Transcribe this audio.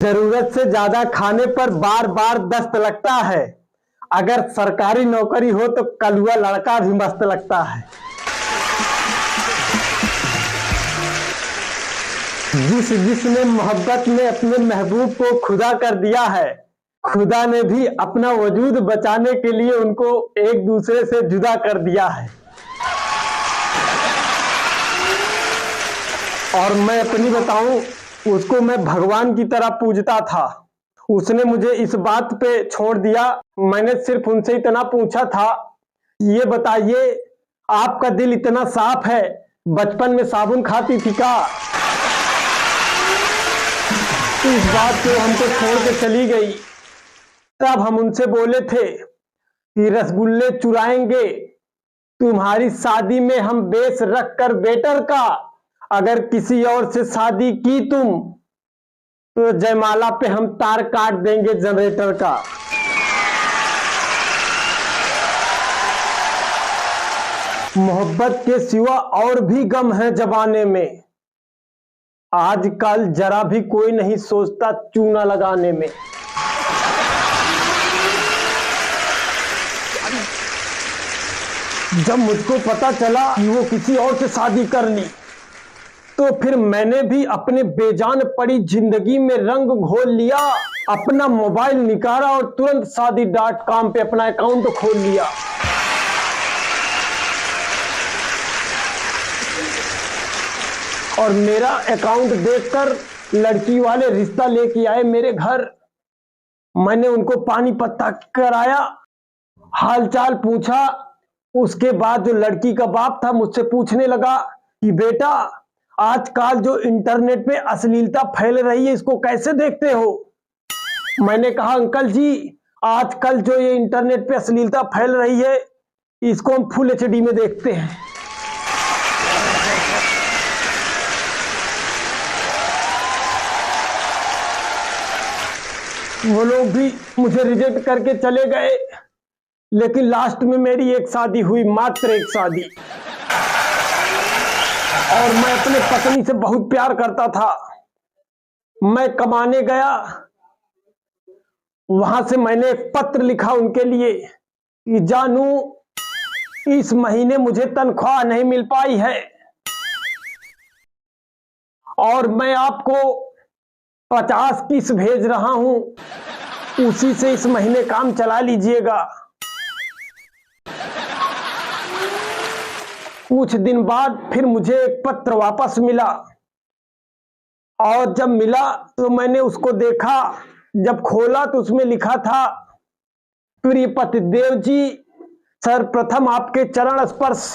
जरूरत से ज्यादा खाने पर बार बार दस्त लगता है। अगर सरकारी नौकरी हो तो कलुआ लड़का भी मस्त लगता है। जिसने मोहब्बत में अपने महबूब को खुदा कर दिया है, खुदा ने भी अपना वजूद बचाने के लिए उनको एक दूसरे से जुदा कर दिया है। और मैं अपनी बताऊं, उसको मैं भगवान की तरह पूजता था। उसने मुझे इस बात पे छोड़ दिया। मैंने सिर्फ उनसे इतना पूछा था, ये बताइए आपका दिल इतना साफ है, बचपन में साबुन खाती थी क्या? इस बात पे हमको छोड़ के चली गई। तब हम उनसे बोले थे कि रसगुल्ले चुराएंगे तुम्हारी शादी में हम बेस रख कर बेटर का। अगर किसी और से शादी की तुम तो जयमाला पे हम तार काट देंगे जनरेटर का। मोहब्बत के सिवा और भी गम है जमाने में। आजकल जरा भी कोई नहीं सोचता चूना लगाने में। जब मुझको पता चला कि वो किसी और से शादी कर ली, तो फिर मैंने भी अपने बेजान पड़ी जिंदगी में रंग घोल लिया। अपना मोबाइल निकाला और तुरंत शादी.com पे अपना अकाउंट खोल लिया। और मेरा अकाउंट देखकर लड़की वाले रिश्ता लेके आए मेरे घर। मैंने उनको पानी पत्ता कराया, हालचाल पूछा। उसके बाद जो लड़की का बाप था मुझसे पूछने लगा कि बेटा, आजकल जो इंटरनेट पे अश्लीलता फैल रही है इसको कैसे देखते हो? मैंने कहा अंकल जी, आजकल जो ये इंटरनेट पे अश्लीलता फैल रही है इसको हम फुल एचडी में देखते हैं। वो लोग भी मुझे रिजेक्ट करके चले गए, लेकिन लास्ट में मेरी एक शादी हुई, मात्र एक शादी। और मैं अपने पत्नी से बहुत प्यार करता था। मैं कमाने गया, वहां से मैंने एक पत्र लिखा उनके लिए कि जानू, इस महीने मुझे तनख्वाह नहीं मिल पाई है और मैं आपको 50 किस्त भेज रहा हूं, उसी से इस महीने काम चला लीजिएगा। कुछ दिन बाद फिर मुझे एक पत्र वापस मिला, और जब मिला तो मैंने उसको देखा। जब खोला तो उसमें लिखा था, प्रिय पतिदेव जी, सर्वप्रथम आपके चरण स्पर्श।